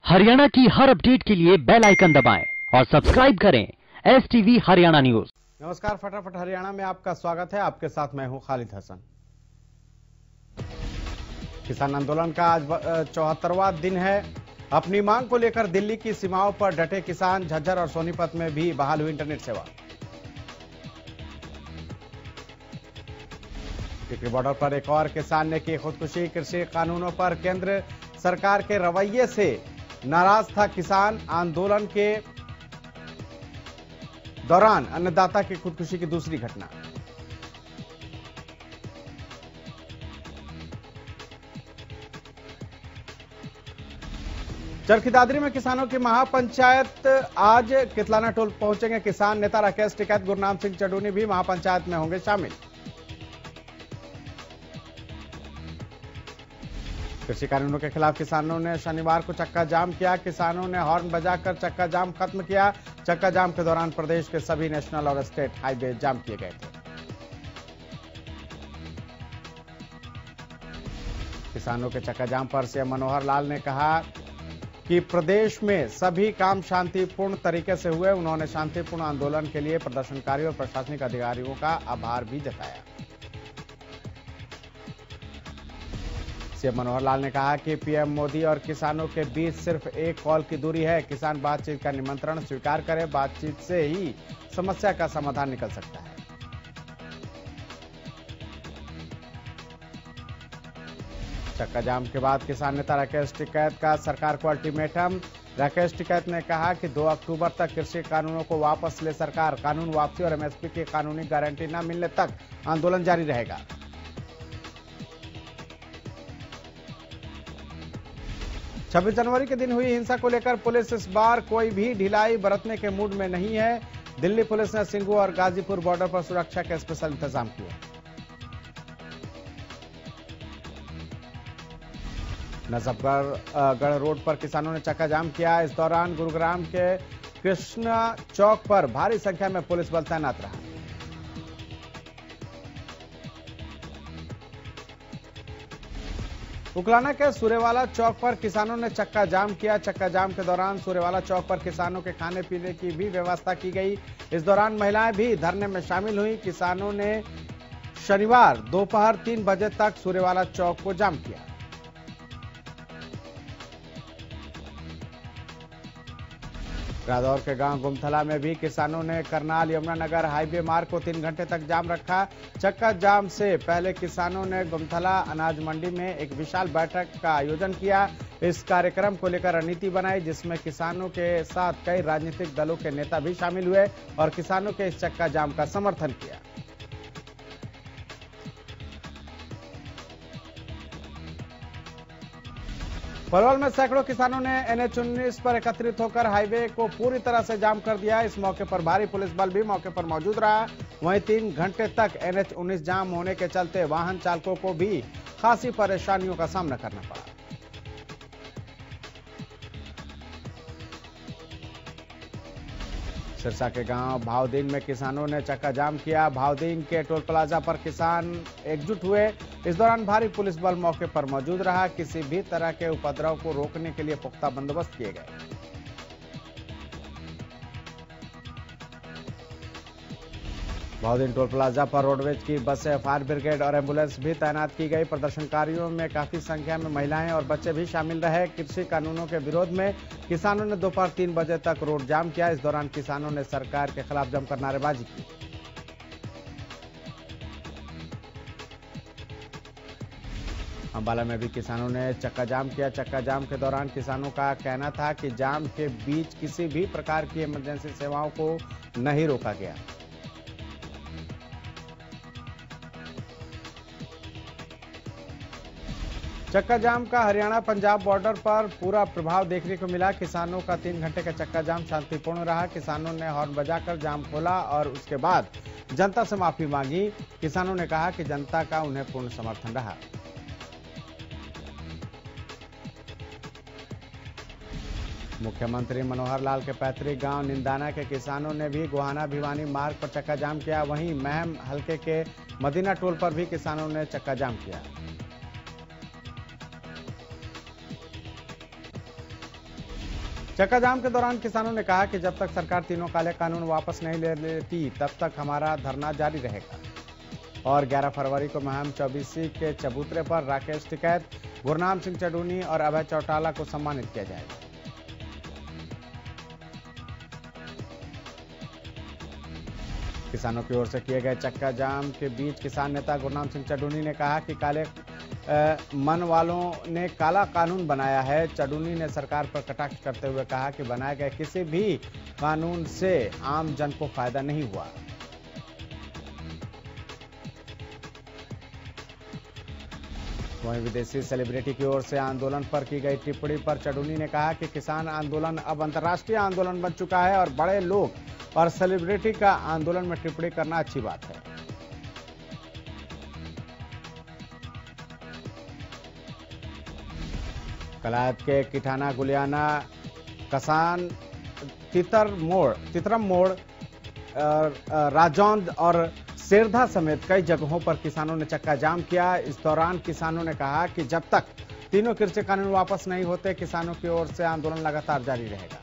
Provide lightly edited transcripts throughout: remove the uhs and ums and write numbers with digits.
हरियाणा की हर अपडेट के लिए बेल आइकन दबाएं और सब्सक्राइब करें एसटीवी हरियाणा न्यूज। नमस्कार, फटाफट हरियाणा में आपका स्वागत है। आपके साथ मैं हूं खालिद हसन। किसान आंदोलन का आज 74वां दिन है। अपनी मांग को लेकर दिल्ली की सीमाओं पर डटे किसान। झज्जर और सोनीपत में भी बहाल हुई इंटरनेट सेवा। टिकरी बॉर्डर पर एक और किसान ने की खुदकुशी। कृषि कानूनों पर केंद्र सरकार के रवैये से नाराज था किसान। आंदोलन के दौरान अन्नदाता की खुदकुशी की दूसरी घटना। चरखी दादरी में किसानों की महापंचायत। आज कितलाना टोल पहुंचेंगे किसान। नेता राकेश टिकैत, गुरनाम सिंह चडूनी भी महापंचायत में होंगे शामिल। कृषि कानूनों के खिलाफ किसानों ने शनिवार को चक्का जाम किया। किसानों ने हॉर्न बजाकर चक्का जाम खत्म किया। चक्का जाम के दौरान प्रदेश के सभी नेशनल और स्टेट हाईवे जाम किए गए थे। किसानों के चक्का जाम पर सीएम मनोहर लाल ने कहा कि प्रदेश में सभी काम शांतिपूर्ण तरीके से हुए। उन्होंने शांतिपूर्ण आंदोलन के लिए प्रदर्शनकारियों और प्रशासनिक अधिकारियों का आभार भी जताया। सीएम मनोहर लाल ने कहा कि पीएम मोदी और किसानों के बीच सिर्फ एक कॉल की दूरी है। किसान बातचीत का निमंत्रण स्वीकार करें। बातचीत से ही समस्या का समाधान निकल सकता है। चक्का जाम के बाद किसान नेता राकेश टिकैत का सरकार को अल्टीमेटम। राकेश टिकैत ने कहा कि 2 अक्टूबर तक कृषि कानूनों को वापस ले सरकार। कानून वापसी और एमएसपी की कानूनी गारंटी न मिलने तक आंदोलन जारी रहेगा। 26 जनवरी के दिन हुई हिंसा को लेकर पुलिस इस बार कोई भी ढिलाई बरतने के मूड में नहीं है। दिल्ली पुलिस ने सिंगू और गाजीपुर बॉर्डर पर सुरक्षा के स्पेशल इंतजाम किए। नजफगढ़ रोड पर किसानों ने चक्का जाम किया। इस दौरान गुरुग्राम के कृष्णा चौक पर भारी संख्या में पुलिस बल तैनात रहा। उकलाना के सूर्यवाला चौक पर किसानों ने चक्का जाम किया। चक्का जाम के दौरान सूर्यवाला चौक पर किसानों के खाने पीने की भी व्यवस्था की गई। इस दौरान महिलाएं भी धरने में शामिल हुई। किसानों ने शनिवार दोपहर 3 बजे तक सूर्यवाला चौक को जाम किया। रादौर के गांव गुमथला में भी किसानों ने करनाल यमुनानगर हाईवे मार्ग को 3 घंटे तक जाम रखा। चक्का जाम से पहले किसानों ने गुमथला अनाज मंडी में एक विशाल बैठक का आयोजन किया। इस कार्यक्रम को लेकर रणनीति बनाई, जिसमें किसानों के साथ कई राजनीतिक दलों के नेता भी शामिल हुए और किसानों के इस चक्का जाम का समर्थन किया। पलवल में सैकड़ों किसानों ने NH-19 पर एकत्रित होकर हाईवे को पूरी तरह से जाम कर दिया। इस मौके पर भारी पुलिस बल भी मौके पर मौजूद रहा। वहीं 3 घंटे तक NH-19 जाम होने के चलते वाहन चालकों को भी खासी परेशानियों का सामना करना पड़ा। सिरसा के गांव भावदीन में किसानों ने चक्का जाम किया। भावदीन के टोल प्लाजा पर किसान एकजुट हुए। इस दौरान भारी पुलिस बल मौके पर मौजूद रहा। किसी भी तरह के उपद्रव को रोकने के लिए पुख्ता बंदोबस्त किए गए। भावदीन टोल प्लाजा पर रोडवेज की बसें, फायर ब्रिगेड और एम्बुलेंस भी तैनात की गई। प्रदर्शनकारियों में काफी संख्या में महिलाएं और बच्चे भी शामिल रहे। कृषि कानूनों के विरोध में किसानों ने दोपहर 3 बजे तक रोड जाम किया। इस दौरान किसानों ने सरकार के खिलाफ जमकर नारेबाजी की। अंबाला में भी किसानों ने चक्का जाम किया। चक्का जाम के दौरान किसानों का कहना था कि जाम के बीच किसी भी प्रकार की इमरजेंसी सेवाओं को नहीं रोका गया। चक्का जाम का हरियाणा पंजाब बॉर्डर पर पूरा प्रभाव देखने को मिला। किसानों का 3 घंटे का चक्का जाम शांतिपूर्ण रहा। किसानों ने हॉर्न बजाकर जाम खोला और उसके बाद जनता से माफी मांगी। किसानों ने कहा कि जनता का उन्हें पूर्ण समर्थन रहा। मुख्यमंत्री मनोहर लाल के पैतृक गांव निंदाना के किसानों ने भी गोहाना भिवानी मार्ग पर चक्का जाम किया। वहीं महम हलके के मदीना टोल पर भी किसानों ने चक्का जाम किया। चक्का जाम के दौरान किसानों ने कहा कि जब तक सरकार तीनों काले कानून वापस नहीं ले लेती तब तक हमारा धरना जारी रहेगा। और 11 फरवरी को मुहिम 24 के चबूतरे पर राकेश टिकैत, गुरनाम सिंह चडूनी और अभय चौटाला को सम्मानित किया जाएगा। किसानों की ओर से किए गए चक्का जाम के बीच किसान नेता गुरनाम सिंह चडूनी ने कहा कि काले मन वालों ने काला कानून बनाया है। चडूनी ने सरकार पर कटाक्ष करते हुए कहा कि बनाए गए किसी भी कानून से आम जन को फायदा नहीं हुआ। वहीं विदेशी सेलिब्रिटी की ओर से आंदोलन पर की गई टिप्पणी पर चडूनी ने कहा कि किसान आंदोलन अब अंतर्राष्ट्रीय आंदोलन बन चुका है और बड़े लोग और सेलिब्रिटी का आंदोलन में टिप्पणी करना अच्छी बात है। कलायत के किठाना गुलियाना कसान तितरम मोड़ राजौंद और सेरधा समेत कई जगहों पर किसानों ने चक्का जाम किया। इस दौरान किसानों ने कहा कि जब तक तीनों कृषि कानून वापस नहीं होते किसानों की ओर से आंदोलन लगातार जारी रहेगा।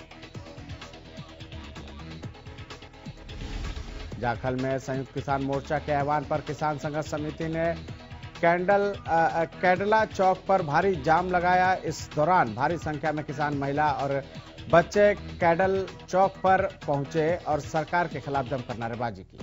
जाखल में संयुक्त किसान मोर्चा के आह्वान पर किसान संघर्ष समिति ने कैडला चौक पर भारी जाम लगाया। इस दौरान भारी संख्या में किसान, महिला और बच्चे कैडल चौक पर पहुंचे और सरकार के खिलाफ जमकर नारेबाजी की।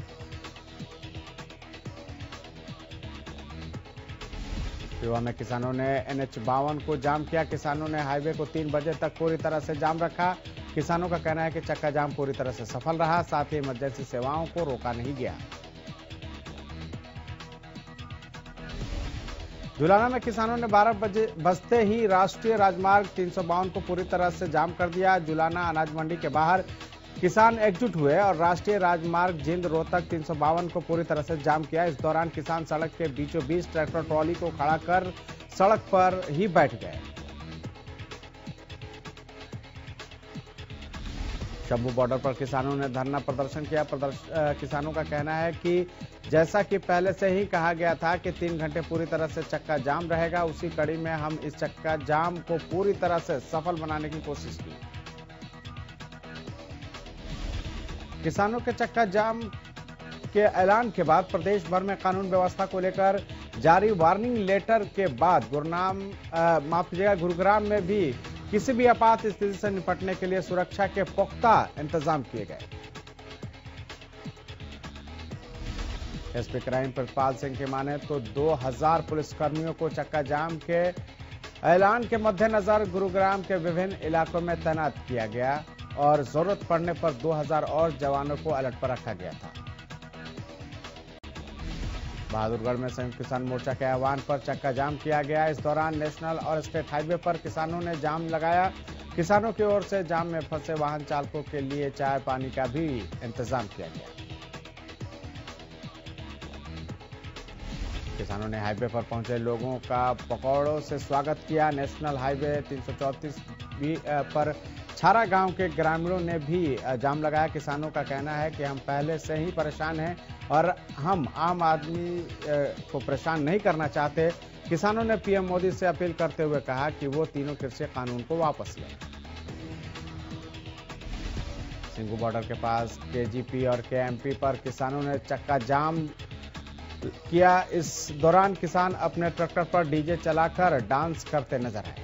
युवा में किसानों ने NH-52 को जाम किया। किसानों ने हाईवे को 3 बजे तक पूरी तरह से जाम रखा। किसानों का कहना है कि चक्का जाम पूरी तरह से सफल रहा, साथ ही इमरजेंसी सेवाओं को रोका नहीं गया। जुलाना में किसानों ने 12 बजे बजते ही राष्ट्रीय राजमार्ग 352 को पूरी तरह से जाम कर दिया। जुलाना अनाज मंडी के बाहर किसान एकजुट हुए और राष्ट्रीय राजमार्ग जिंद रोहतक 352 को पूरी तरह से जाम किया। इस दौरान किसान सड़क के बीचों बीच ट्रैक्टर ट्रॉली को खड़ा कर सड़क पर ही बैठ गए। शंभू बॉर्डर पर किसानों ने धरना प्रदर्शन किया। किसानों का कहना है कि जैसा कि पहले से ही कहा गया था कि 3 घंटे पूरी तरह से चक्का जाम रहेगा, उसी कड़ी में हम इस चक्का जाम को पूरी तरह से सफल बनाने की कोशिश की। किसानों के चक्का जाम के ऐलान के बाद प्रदेश भर में कानून व्यवस्था को लेकर जारी वार्निंग लेटर के बाद गुरुग्राम में भी किसी भी आपात स्थिति से निपटने के लिए सुरक्षा के पुख्ता इंतजाम किए गए। एसपी क्राइम प्रतिपाल सिंह की माने तो 2000 पुलिसकर्मियों को चक्का जाम के ऐलान के मद्देनजर गुरुग्राम के विभिन्न इलाकों में तैनात किया गया और जरूरत पड़ने पर 2000 और जवानों को अलर्ट पर रखा गया था। बहादुरगढ़ में संयुक्त किसान मोर्चा के आह्वान पर चक्का जाम किया गया। इस दौरान नेशनल और स्टेट हाईवे पर किसानों ने जाम लगाया। किसानों की ओर से जाम में फंसे वाहन चालकों के लिए चाय पानी का भी इंतजाम किया गया। किसानों ने हाईवे पर पहुंचे लोगों का पकौड़ों से स्वागत किया। नेशनल हाईवे 334 पर छारा गांव के ग्रामीणों ने भी जाम लगाया। किसानों का कहना है कि हम पहले से ही परेशान हैं और हम आम आदमी को परेशान नहीं करना चाहते। किसानों ने पीएम मोदी से अपील करते हुए कहा कि वो तीनों कृषि कानून को वापस लें। सिंघू बॉर्डर के पास केजीपी और केएमपी पर किसानों ने चक्का जाम किया। इस दौरान किसान अपने ट्रैक्टर पर डीजे चलाकर डांस करते नजर आए।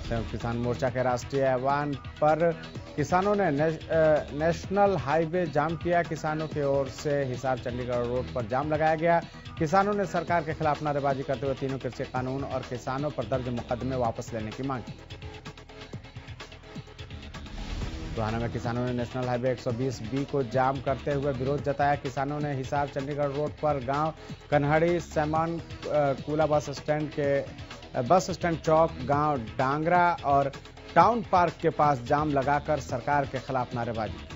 संयुक्त किसान मोर्चा के राष्ट्रीय आह्वान पर किसानों ने नेशनल हाईवे जाम किया। किसानों की ओर से हिसार चंडीगढ़ रोड पर जाम लगाया गया। किसानों ने सरकार के खिलाफ नारेबाजी करते हुए तीनों कृषि कानून और किसानों पर दर्ज मुकदमे वापस लेने की मांग की। टोहाना में किसानों ने नेशनल हाईवे 120B को जाम करते हुए विरोध जताया। किसानों ने हिसार चंडीगढ़ रोड पर गांव कन्हड़ी सैमान कूला बस स्टैंड चौक, गांव डांगरा और टाउन पार्क के पास जाम लगाकर सरकार के खिलाफ नारेबाजी की।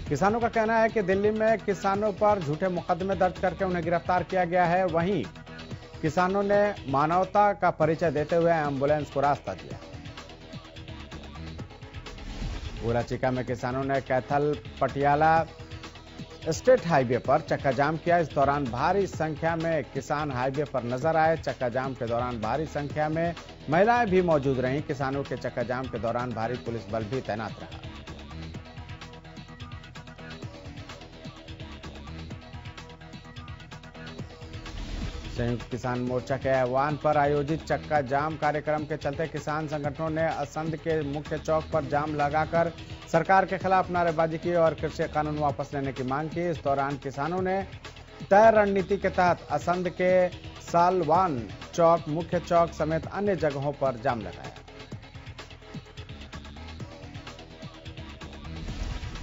किसानों का कहना है कि दिल्ली में किसानों पर झूठे मुकदमे दर्ज करके उन्हें गिरफ्तार किया गया है। वहीं किसानों ने मानवता का परिचय देते हुए एम्बुलेंस को रास्ता दिया। गोलाचिका में किसानों ने कैथल पटियाला स्टेट हाईवे पर चक्का जाम किया। इस दौरान भारी संख्या में किसान हाईवे पर नजर आए। चक्का जाम के दौरान भारी संख्या में महिलाएं भी मौजूद रहीं। किसानों के चक्का जाम के दौरान भारी पुलिस बल भी तैनात रहा। संयुक्त किसान मोर्चा के आह्वान पर आयोजित चक्का जाम कार्यक्रम के चलते किसान संगठनों ने असंध के मुख्य चौक पर जाम लगाकर सरकार के खिलाफ नारेबाजी की और कृषि कानून वापस लेने की मांग की। इस दौरान किसानों ने तय रणनीति के तहत असंध के सालवान चौक, मुख्य चौक समेत अन्य जगहों पर जाम लगाया।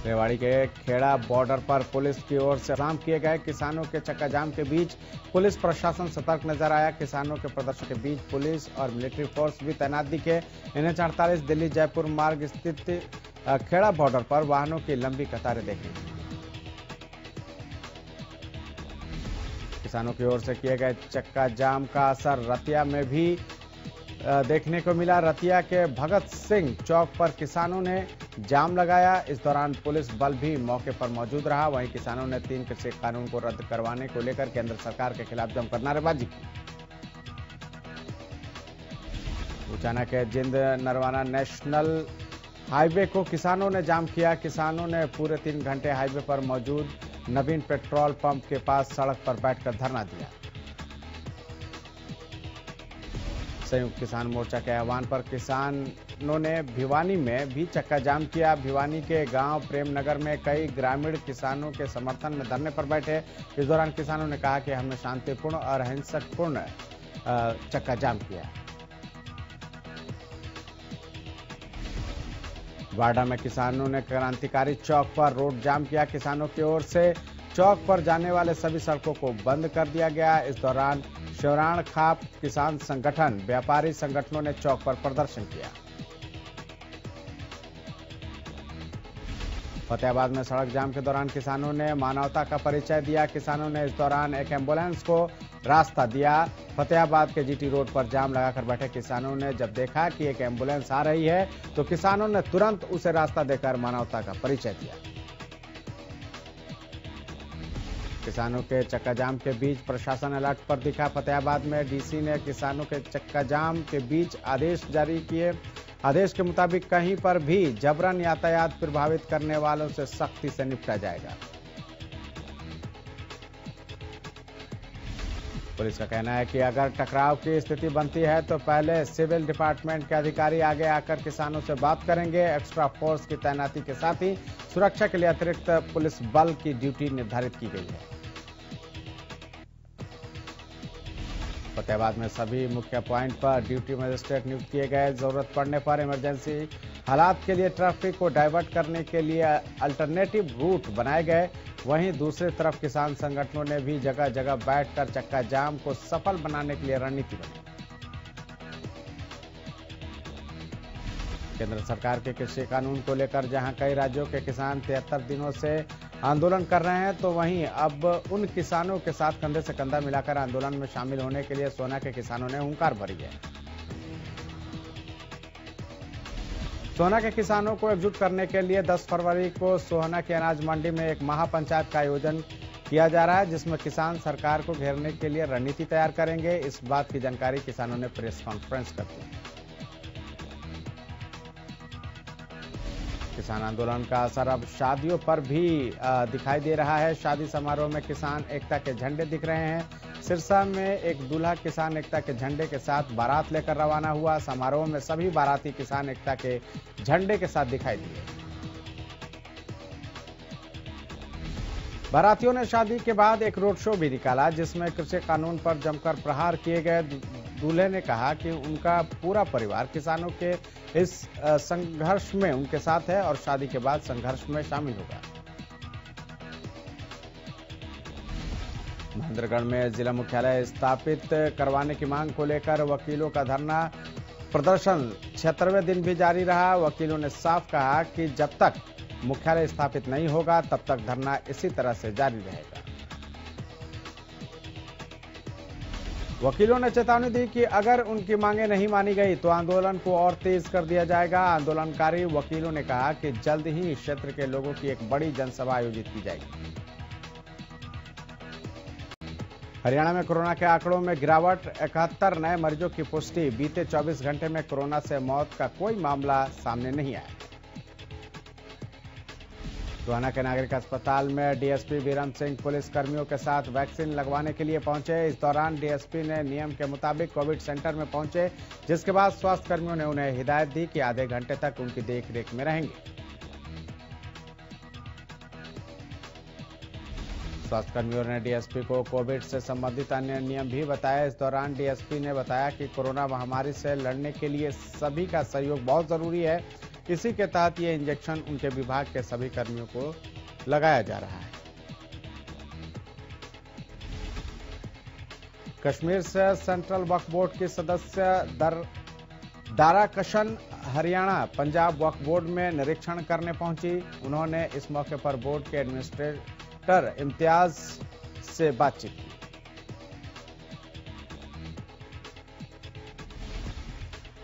रेवाड़ी के खेड़ा बॉर्डर पर पुलिस की ओर से इंतजाम किए गए। किसानों के चक्का जाम के बीच पुलिस प्रशासन सतर्क नजर आया। किसानों के प्रदर्शन के बीच पुलिस और मिलिट्री फोर्स भी तैनात दिखे। NH-48 दिल्ली जयपुर मार्ग स्थित खेड़ा बॉर्डर पर वाहनों की लंबी कतारें देखी। किसानों की ओर से किए गए चक्का जाम का असर रतिया में भी देखने को मिला। रतिया के भगत सिंह चौक पर किसानों ने जाम लगाया। इस दौरान पुलिस बल भी मौके पर मौजूद रहा। वहीं किसानों ने 3 कृषि कानून को रद्द करवाने को लेकर केंद्र सरकार के खिलाफ जमकर नारेबाजी की। उचाना के जिंद नरवाना नेशनल हाईवे को किसानों ने जाम किया। किसानों ने पूरे 3 घंटे हाईवे पर मौजूद नवीन पेट्रोल पंप के पास सड़क पर बैठकर धरना दिया। संयुक्त किसान मोर्चा के आह्वान पर किसानों ने भिवानी में भी चक्का जाम किया। भिवानी के गांव प्रेमनगर में कई ग्रामीण किसानों के समर्थन में धरने पर बैठे। इस दौरान किसानों ने कहा कि हमने शांतिपूर्ण और अहिंसकपूर्ण चक्का जाम किया। वाडा में किसानों ने क्रांतिकारी चौक पर रोड जाम किया। किसानों की ओर से चौक पर जाने वाले सभी सड़कों को बंद कर दिया गया। इस दौरान शिवराण खाप किसान संगठन, व्यापारी संगठनों ने चौक पर प्रदर्शन किया। फतेहाबाद में सड़क जाम के दौरान किसानों ने मानवता का परिचय दिया। किसानों ने इस दौरान एक एम्बुलेंस को रास्ता दिया। फतेहाबाद के GT रोड पर जाम लगाकर बैठे किसानों ने जब देखा कि एक एम्बुलेंस आ रही है तो किसानों ने तुरंत उसे रास्ता देकर मानवता का परिचय दिया। किसानों के चक्का जाम के बीच प्रशासन अलर्ट पर दिखा। फतेहाबाद में DC ने किसानों के चक्का जाम के बीच आदेश जारी किए। आदेश के मुताबिक कहीं पर भी जबरन यातायात प्रभावित करने वालों से सख्ती से निपटा जाएगा। पुलिस का कहना है कि अगर टकराव की स्थिति बनती है तो पहले सिविल डिपार्टमेंट के अधिकारी आगे आकर किसानों से बात करेंगे। एक्स्ट्रा फोर्स की तैनाती के साथ ही सुरक्षा के लिए अतिरिक्त पुलिस बल की ड्यूटी निर्धारित की गई है। फतेहाबाद में सभी मुख्य पॉइंट पर ड्यूटी मजिस्ट्रेट नियुक्त किए गए। जरूरत पड़ने पर इमरजेंसी हालात के लिए ट्रैफिक को डाइवर्ट करने के लिए अल्टरनेटिव रूट बनाए गए। वहीं दूसरी तरफ किसान संगठनों ने भी जगह जगह बैठकर चक्का जाम को सफल बनाने के लिए रणनीति बनाई। केंद्र सरकार के कृषि कानून को लेकर जहां कई राज्यों के किसान 73 दिनों से आंदोलन कर रहे हैं, तो वहीं अब उन किसानों के साथ कंधे से कंधा मिलाकर आंदोलन में शामिल होने के लिए सोहना के किसानों ने हुंकार भरी है। सोहना के किसानों को एकजुट करने के लिए 10 फरवरी को सोहना की अनाज मंडी में एक महापंचायत का आयोजन किया जा रहा है, जिसमें किसान सरकार को घेरने के लिए रणनीति तैयार करेंगे। इस बात की जानकारी किसानों ने प्रेस कॉन्फ्रेंस कर दी। किसान आंदोलन का असर अब शादियों पर भी दिखाई दे रहा है। शादी समारोह में किसान एकता के झंडे दिख रहे हैं। सिरसा में एक दूल्हा किसान एकता के झंडे के साथ बारात लेकर रवाना हुआ। समारोह में सभी बाराती किसान एकता के झंडे के साथ दिखाई दिए। बारातियों ने शादी के बाद एक रोड शो भी निकाला, जिसमें कृषि कानून पर जमकर प्रहार किए गए। दूल्हे ने कहा कि उनका पूरा परिवार किसानों के इस संघर्ष में उनके साथ है और शादी के बाद संघर्ष में शामिल होगा। महेंद्रगढ़ में जिला मुख्यालय स्थापित करवाने की मांग को लेकर वकीलों का धरना प्रदर्शन 76वें दिन भी जारी रहा। वकीलों ने साफ कहा कि जब तक मुख्यालय स्थापित नहीं होगा तब तक धरना इसी तरह से जारी रहेगा। वकीलों ने चेतावनी दी कि अगर उनकी मांगें नहीं मानी गई तो आंदोलन को और तेज कर दिया जाएगा। आंदोलनकारी वकीलों ने कहा कि जल्द ही इस क्षेत्र के लोगों की एक बड़ी जनसभा आयोजित की जाएगी। हरियाणा में कोरोना के आंकड़ों में गिरावट, 71 नए मरीजों की पुष्टि। बीते 24 घंटे में कोरोना से मौत का कोई मामला सामने नहीं आया। टोहाना के नागरिक अस्पताल में डीएसपी वीरम सिंह पुलिस कर्मियों के साथ वैक्सीन लगवाने के लिए पहुंचे। इस दौरान डीएसपी ने नियम के मुताबिक कोविड सेंटर में पहुंचे, जिसके बाद स्वास्थ्य कर्मियों ने उन्हें हिदायत दी कि आधे घंटे तक उनकी देखरेख में रहेंगे। स्वास्थ्य कर्मियों ने डीएसपी को कोविड से संबंधित अन्य नियम भी बताए। इस दौरान डीएसपी ने बताया कि कोरोना महामारी से लड़ने के लिए सभी का सहयोग बहुत जरूरी है। इसी के तहत ये इंजेक्शन उनके विभाग के सभी कर्मियों को लगाया जा रहा है। कश्मीर से सेंट्रल वक्फ बोर्ड की सदस्य दारा कशन हरियाणा पंजाब वक्फ बोर्ड में निरीक्षण करने पहुंची। उन्होंने इस मौके पर बोर्ड के एडमिनिस्ट्रेटर इम्तियाज से बातचीत की।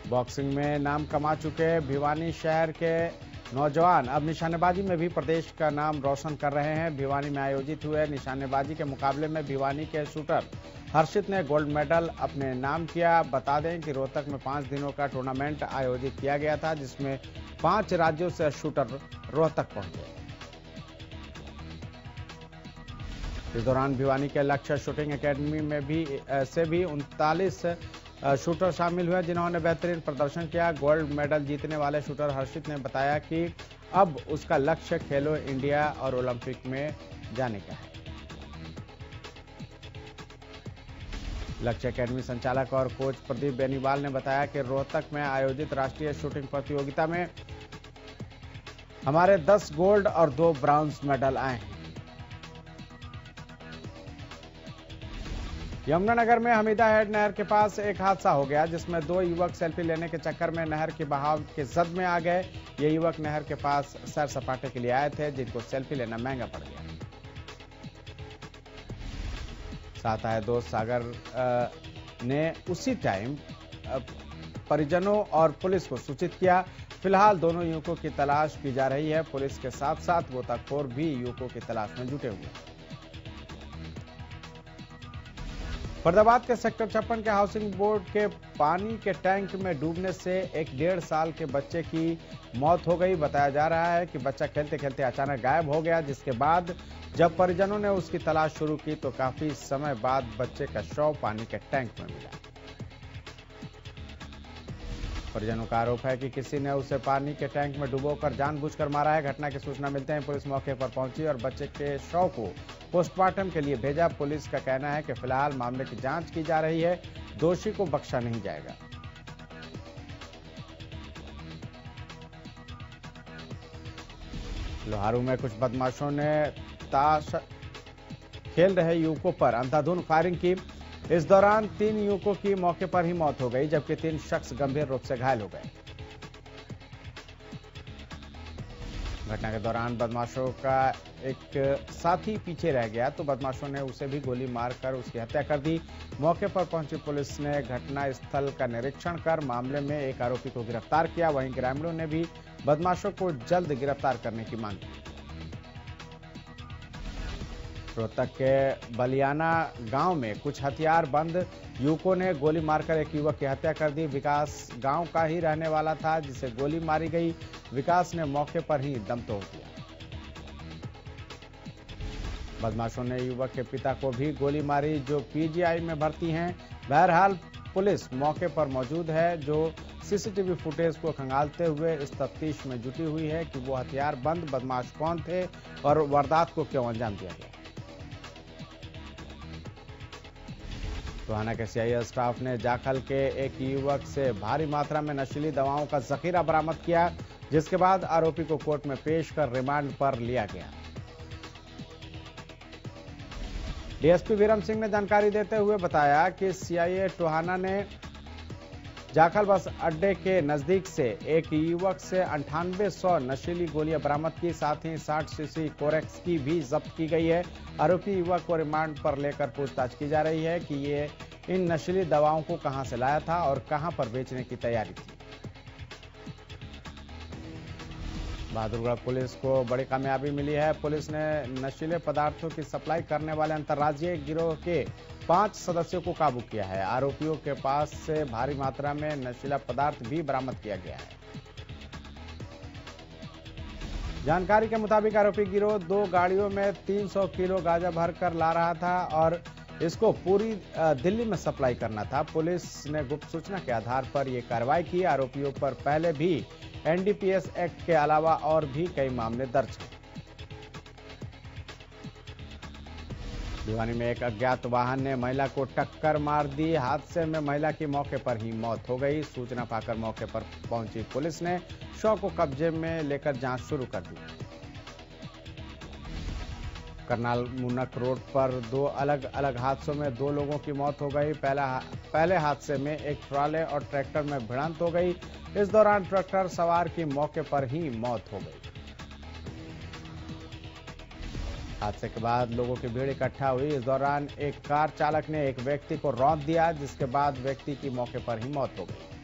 बॉक्सिंग में नाम कमा चुके भिवानी शहर के नौजवान अब निशानेबाजी में भी प्रदेश का नाम रोशन कर रहे हैं। भिवानी में आयोजित हुए निशानेबाजी के मुकाबले में भिवानी के शूटर हर्षित ने गोल्ड मेडल अपने नाम किया। बता दें कि रोहतक में 5 दिनों का टूर्नामेंट आयोजित किया गया था, जिसमें 5 राज्यों से शूटर रोहतक पहुंचे। इस दौरान भिवानी के लक्ष्य शूटिंग एकेडमी में भी 39 शूटर शामिल हुए, जिन्होंने बेहतरीन प्रदर्शन किया। गोल्ड मेडल जीतने वाले शूटर हर्षित ने बताया कि अब उसका लक्ष्य खेलो इंडिया और ओलंपिक में जाने का है। लक्ष्य एकेडमी संचालक और कोच प्रदीप बेनीवाल ने बताया कि रोहतक में आयोजित राष्ट्रीय शूटिंग प्रतियोगिता में हमारे 10 गोल्ड और 2 ब्रॉन्ज मेडल आए हैं। यमुनानगर में हमीदा हेड नहर के पास एक हादसा हो गया, जिसमें 2 युवक सेल्फी लेने के चक्कर में नहर के बहाव के जद में आ गए। ये युवक नहर के पास सैर सपाटे के लिए आए थे, जिनको सेल्फी लेना महंगा पड़ गया। साथ आए दोस्त सागर ने उसी टाइम परिजनों और पुलिस को सूचित किया। फिलहाल दोनों युवकों की तलाश की जा रही है। पुलिस के साथ साथ गोताखोर भी युवकों की तलाश में जुटे हुए हैं। फरीदाबाद के सेक्टर 56 के हाउसिंग बोर्ड के पानी के टैंक में डूबने से एक 1.5 साल के बच्चे की मौत हो गई। बताया जा रहा है कि बच्चा खेलते खेलते अचानक गायब हो गया, जिसके बाद जब परिजनों ने उसकी तलाश शुरू की तो काफी समय बाद बच्चे का शव पानी के टैंक में मिला। परिजनों का आरोप है कि किसी ने उसे पानी के टैंक में डुबोकर जानबूझकर मारा है। घटना की सूचना मिलते ही पुलिस मौके पर पहुंची और बच्चे के शव को पोस्टमार्टम के लिए भेजा। पुलिस का कहना है कि फिलहाल मामले की जांच की जा रही है, दोषी को बख्शा नहीं जाएगा। लोहारू में कुछ बदमाशों ने ताश खेल रहे युवकों पर अंधाधुंध फायरिंग की। इस दौरान 3 युवकों की मौके पर ही मौत हो गई, जबकि 3 शख्स गंभीर रूप से घायल हो गए। घटना के दौरान बदमाशों का एक साथी पीछे रह गया तो बदमाशों ने उसे भी गोली मारकर उसकी हत्या कर दी। मौके पर पहुंची पुलिस ने घटना स्थल का निरीक्षण कर मामले में एक आरोपी को गिरफ्तार किया। वहीं ग्रामीणों ने भी बदमाशों को जल्द गिरफ्तार करने की मांग की। रोहतक के बलियाना गांव में कुछ हथियारबंद युवकों ने गोली मारकर एक युवक की हत्या कर दी। विकास गांव का ही रहने वाला था, जिसे गोली मारी गई। विकास ने मौके पर ही दम तोड़ दिया। बदमाशों ने युवक के पिता को भी गोली मारी, जो पीजीआई में भर्ती हैं। बहरहाल पुलिस मौके पर मौजूद है, जो सीसीटीवी फुटेज को खंगालते हुए इस तफ्तीश में जुटी हुई है कि वो हथियारबंद बदमाश कौन थे और वारदात को क्यों अंजाम दिया गया। टोहाना के सीआईए स्टाफ ने जाखल के एक युवक से भारी मात्रा में नशीली दवाओं का जखीरा बरामद किया, जिसके बाद आरोपी को कोर्ट में पेश कर रिमांड पर लिया गया। डीएसपी वीरम सिंह ने जानकारी देते हुए बताया कि सीआईए टोहाना ने जाखल बस अड्डे के नजदीक से एक युवक से 9800 नशीली गोलियां बरामद की। साथ ही 60 सीसी कोरेक्स की भी जब्त की गई है। आरोपी युवक को रिमांड पर लेकर पूछताछ की जा रही है कि ये इन नशीली दवाओं को कहां से लाया था और कहां पर बेचने की तैयारी थी। बहादुरगढ़ पुलिस को बड़ी कामयाबी मिली है। पुलिस ने नशीले पदार्थों की सप्लाई करने वाले अंतर्राज्यीय गिरोह के 5 सदस्यों को काबू किया है। आरोपियों के पास से भारी मात्रा में नशीला पदार्थ भी बरामद किया गया है। जानकारी के मुताबिक आरोपी गिरोह 2 गाड़ियों में 300 किलो गांजा भरकर ला रहा था और इसको पूरी दिल्ली में सप्लाई करना था। पुलिस ने गुप्त सूचना के आधार पर यह कार्रवाई की। आरोपियों पर पहले भी एनडीपीएस एक्ट के अलावा और भी कई मामले दर्ज हैं। भिवानी में एक अज्ञात वाहन ने महिला को टक्कर मार दी। हादसे में महिला की मौके पर ही मौत हो गई। सूचना पाकर मौके पर पहुंची पुलिस ने शव को कब्जे में लेकर जांच शुरू कर दी। करनाल मुनक रोड पर 2 अलग अलग हादसों में 2 लोगों की मौत हो गई। पहले हादसे में एक ट्राले और ट्रैक्टर में भिड़ंत हो गई। इस दौरान ट्रैक्टर सवार की मौके पर ही मौत हो गई। हादसे के बाद लोगों की भीड़ इकट्ठा हुई। इस दौरान एक कार चालक ने एक व्यक्ति को रौंद दिया, जिसके बाद व्यक्ति की मौके पर ही मौत हो गई।